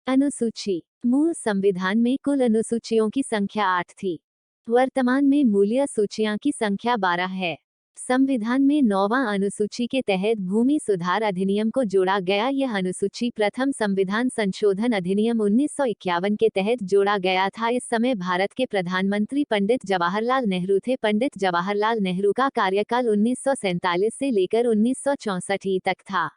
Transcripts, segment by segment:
अनुसूची। मूल संविधान में कुल अनुसूचियों की संख्या 8 थी। वर्तमान में मूल्य सूचियां की संख्या 12 है। संविधान में 9वां अनुसूची के तहत भूमि सुधार अधिनियम को जोड़ा गया। यह अनुसूची प्रथम संविधान संशोधन अधिनियम 1951 के तहत जोड़ा गया था। इस समय भारत के प्रधानमंत्री पंडित जवाहरलाल नेहरू थे। पंडित जवाहरलाल नेहरू का कार्यकाल 1947 से लेकर 1964 तक था।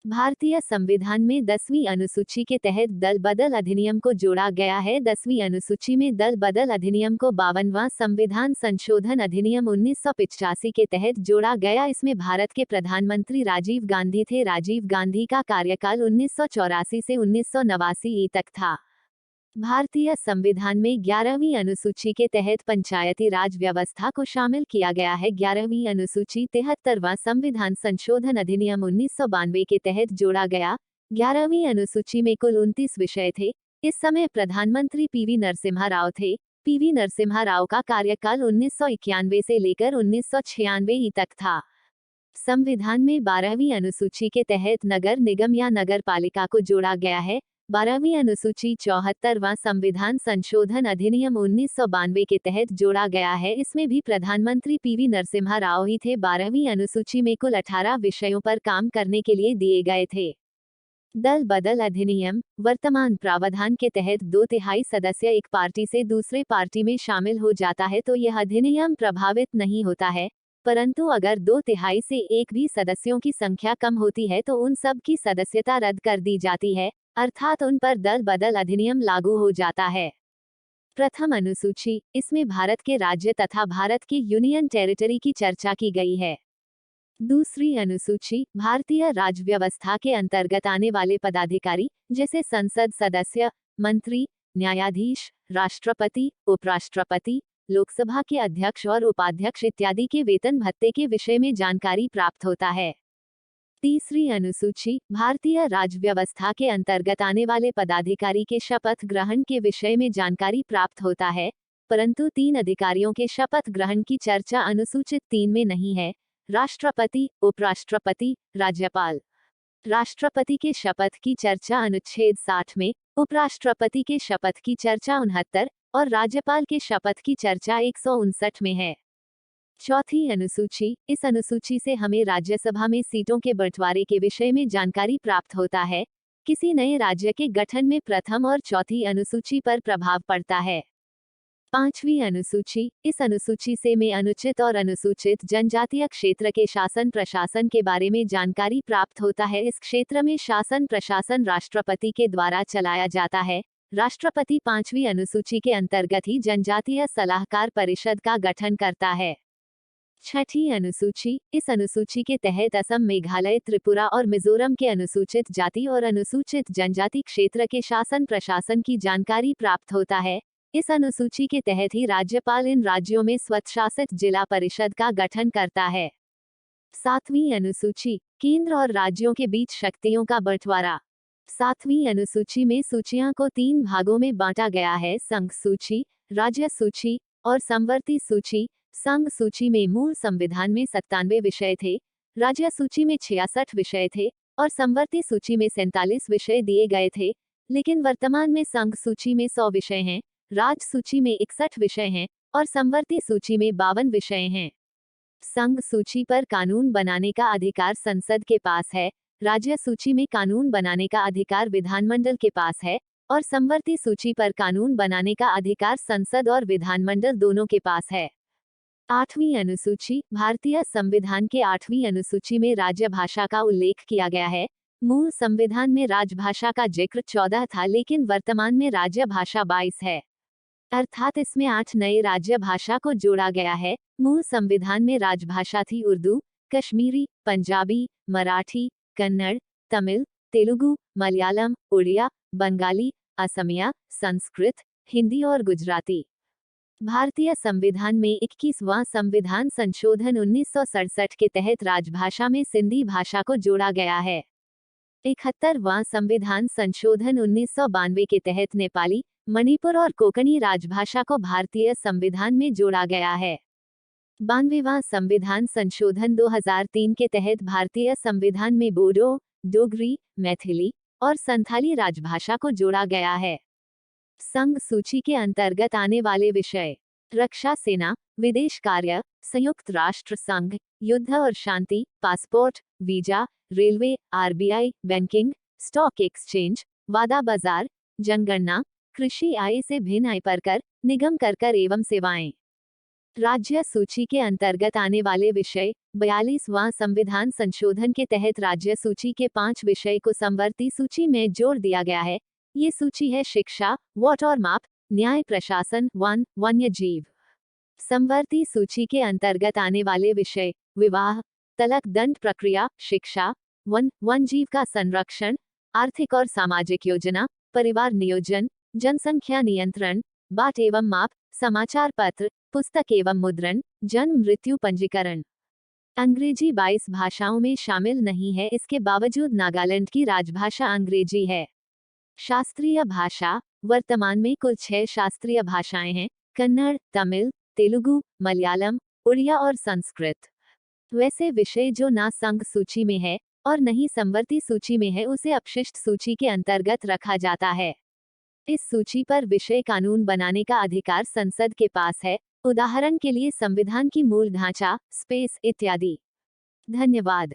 भारतीय संविधान में 10वीं अनुसूची के तहत दल बदल अधिनियम को जोड़ा गया है। 10वीं अनुसूची में दल बदल अधिनियम को 52वां संविधान संशोधन अधिनियम 1985 के तहत जोड़ा गया। इसमें भारत के प्रधानमंत्री राजीव गांधी थे। राजीव गांधी का कार्यकाल 1984 से 1989 तक था। भारतीय संविधान में 11वीं अनुसूची के तहत पंचायती राज व्यवस्था को शामिल किया गया है। 11वीं अनुसूची 73वां संविधान संशोधन अधिनियम 1992 के तहत जोड़ा गया। 11वीं अनुसूची में कुल 29 विषय थे। इस समय प्रधानमंत्री पीवी नरसिम्हा राव थे। पीवी नरसिम्हा राव का कार्यकाल 1991 से लेकर 1996 तक था। संविधान में 12वीं अनुसूची के तहत नगर निगम या नगर पालिका को जोड़ा गया है। 12वीं अनुसूची 74वां संविधान संशोधन अधिनियम 1992 के तहत जोड़ा गया है। इसमें भी प्रधानमंत्री पीवी नरसिम्हा राव ही थे। 12वीं अनुसूची में कुल 18 विषयों पर काम करने के लिए दिए गए थे। दल बदल अधिनियम। वर्तमान प्रावधान के तहत 2/3 सदस्य एक पार्टी से दूसरे पार्टी में शामिल हो जाता है तो यह अधिनियम प्रभावित नहीं होता है, परंतु अगर 2/3 से एक भी सदस्यों की संख्या कम होती है तो उन सब की सदस्यता रद्द कर दी जाती है, अर्थात उन पर दल बदल अधिनियम लागू हो जाता है। प्रथम अनुसूची। इसमें भारत के राज्य तथा भारत की यूनियन टेरिटरी की चर्चा की गई है। दूसरी अनुसूची। भारतीय राज्य व्यवस्था के अंतर्गत आने वाले पदाधिकारी जैसे संसद सदस्य, मंत्री, न्यायाधीश, राष्ट्रपति, उपराष्ट्रपति, लोकसभा के अध्यक्ष और उपाध्यक्ष इत्यादि के वेतन भत्ते के विषय में जानकारी प्राप्त होता है। तीसरी अनुसूची। भारतीय राज्य व्यवस्था के अंतर्गत आने वाले पदाधिकारी के शपथ ग्रहण के विषय में जानकारी प्राप्त होता है, परंतु 3 अधिकारियों के शपथ ग्रहण की चर्चा अनुसूचित 3 में नहीं है। राष्ट्रपति, उपराष्ट्रपति, राज्यपाल। राष्ट्रपति के शपथ की चर्चा अनुच्छेद 60 में, उपराष्ट्रपति के शपथ की चर्चा 69 और राज्यपाल के शपथ की चर्चा 159 में है। चौथी अनुसूची। इस अनुसूची से हमें राज्यसभा में सीटों के बंटवारे के विषय में जानकारी प्राप्त होता है। किसी नए राज्य के गठन में प्रथम और चौथी अनुसूची पर प्रभाव पड़ता है। पांचवी अनुसूची। इस अनुसूची से में अनुचित और अनुसूचित जनजातीय क्षेत्र के शासन प्रशासन के बारे में जानकारी प्राप्त होता है। इस क्षेत्र में शासन प्रशासन राष्ट्रपति के द्वारा चलाया जाता है। राष्ट्रपति 5वीं अनुसूची के अंतर्गत ही जनजातीय सलाहकार परिषद का गठन करता है। छठी अनुसूची। इस अनुसूची के तहत असम, मेघालय, त्रिपुरा और मिजोरम के अनुसूचित जाति और अनुसूचित जनजाति क्षेत्र के शासन प्रशासन की जानकारी प्राप्त होता है। इस अनुसूची के तहत ही राज्यपाल इन राज्यों में स्वशासित जिला परिषद का गठन करता है। 7वीं अनुसूची। केंद्र और राज्यों के बीच शक्तियों का बंटवारा। 7वीं अनुसूची में सूचियां को 3 भागों में बांटा गया है: संघ सूची, राज्य सूची और समवर्ती सूची। संघ सूची में मूल संविधान में 97 विषय थे, राज्य सूची में 66 विषय थे और समवर्ती सूची में 47 विषय दिए गए थे। लेकिन वर्तमान में संघ सूची में 100 विषय हैं, राज्य सूची में 61 विषय हैं और समवर्ती सूची में 52 विषय हैं। संघ सूची पर कानून बनाने का अधिकार संसद के पास है, राज्य सूची में कानून बनाने का अधिकार विधानमंडल के पास है और समवर्ती सूची पर कानून बनाने का अधिकार संसद और विधानमंडल दोनों के पास है। 8वीं अनुसूची। भारतीय संविधान के 8वीं अनुसूची में राज्य भाषा का उल्लेख किया गया है। मूल संविधान में राजभाषा का जिक्र 14 था, लेकिन वर्तमान में राज्य भाषा 22 है, अर्थात इसमें 8 नए राज्य भाषा को जोड़ा गया है। मूल संविधान में राजभाषा थी उर्दू, कश्मीरी, पंजाबी, मराठी, कन्नड़, तमिल, तेलुगु, मलयालम, उड़िया, बंगाली, असमिया, संस्कृत, हिंदी और गुजराती। भारतीय संविधान में 21वां संविधान संशोधन 1967 के तहत राजभाषा में सिंधी भाषा को जोड़ा गया है। 71वां संविधान संशोधन 1992 के तहत नेपाली, मणिपुर और कोंकणी राजभाषा को भारतीय संविधान में जोड़ा गया है। 92वां संविधान संशोधन 2003 के तहत भारतीय संविधान में बोडो, डोगरी, मैथिली, और संथाली राजभाषा को जोड़ा गया है। संघ सूची के अंतर्गत आने वाले विषय: रक्षा सेना, विदेश कार्य, संयुक्त राष्ट्र संघ, युद्ध और शांति, passport, visa, railway, RBI, banking, stock exchange, वादा बाजार, जनगणना, कृषि, आय से भिन्न आय पर कर, निगम कर एवं सेवाएं। राज्य सूची के अंतर्गत आने वाले विषय: 42वां संविधान संशोधन के तहत राज्य सूची के 5 विषय को समवर्ती सूची में जोड़ दिया गया है। ये सूची है: शिक्षा, वोट और माप, न्याय प्रशासन, वन, वन्य जीव। समवर्ती सूची के अंतर्गत आने वाले विषय: विवाह, तलाक, दंड प्रक्रिया, शिक्षा, वन, वन जीव का संरक्षण, आर्थिक और सामाजिक योजना, परिवार नियोजन, जनसंख्या नियंत्रण, बाट एवं माप, समाचार पत्र, पुस्तक एवं मुद्रण, जन्म मृत्यु पंजीकरण। अंग्रेजी 22 भाषाओं में शामिल नहीं है, इसके बावजूद नागालैंड की राजभाषा अंग्रेजी है। शास्त्रीय भाषा: वर्तमान में कुल 6 शास्त्रीय भाषाएं हैं: कन्नड़, तमिल, तेलुगु, मलयालम, उड़िया और संस्कृत। वैसे विषय जो ना संघ सूची में है और नहीं समवर्ती सूची में है, उसे अपशिष्ट सूची के अंतर्गत रखा जाता है। इस सूची पर विषय कानून बनाने का अधिकार संसद के पास है, उदाहरण के लिए संविधान की मूल ढांचा, स्पेस इत्यादि। धन्यवाद।